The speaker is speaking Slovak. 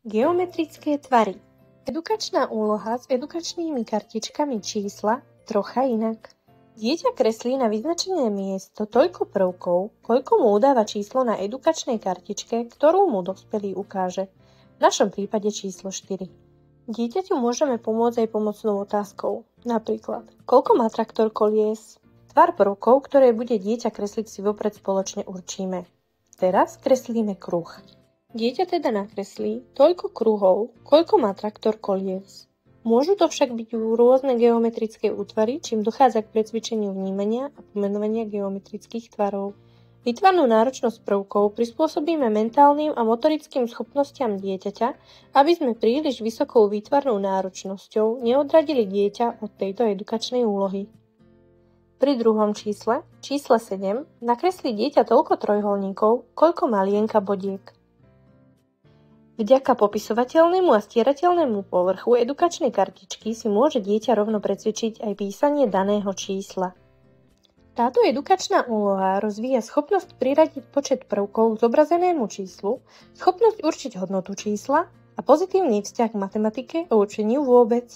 Geometrické tvary. Edukačná úloha s edukačnými kartičkami čísla trocha inak. Dieťa kreslí na vyznačené miesto toľko prvkov, koľko mu udáva číslo na edukačnej kartičke, ktorú mu dospelý ukáže. V našom prípade číslo 4. Dieťaťu môžeme pomôcť aj pomocnou otázkou. Napríklad, koľko má traktor kolies? Tvar prvkov, ktoré bude dieťa kresliť, si vopred spoločne určíme. Teraz kreslíme kruh. Dieťa teda nakreslí toľko kruhov, koľko má traktor kolies. Môžu to však byť rôzne geometrické útvary, čím dochádza k precvičeniu vnímania a pomenovania geometrických tvarov. Výtvarnú náročnosť prvkov prispôsobíme mentálnym a motorickým schopnostiam dieťaťa, aby sme príliš vysokou výtvarnou náročnosťou neodradili dieťa od tejto edukačnej úlohy. Pri druhom čísle 7, nakreslí dieťa toľko trojholníkov, koľko má lienka bodiek. Vďaka popisovateľnému a stierateľnému povrchu edukačnej kartičky si môže dieťa rovno precvičiť aj písanie daného čísla. Táto edukačná úloha rozvíja schopnosť priradiť počet prvkov k zobrazenému číslu, schopnosť určiť hodnotu čísla a pozitívny vzťah k matematike a učeniu vôbec.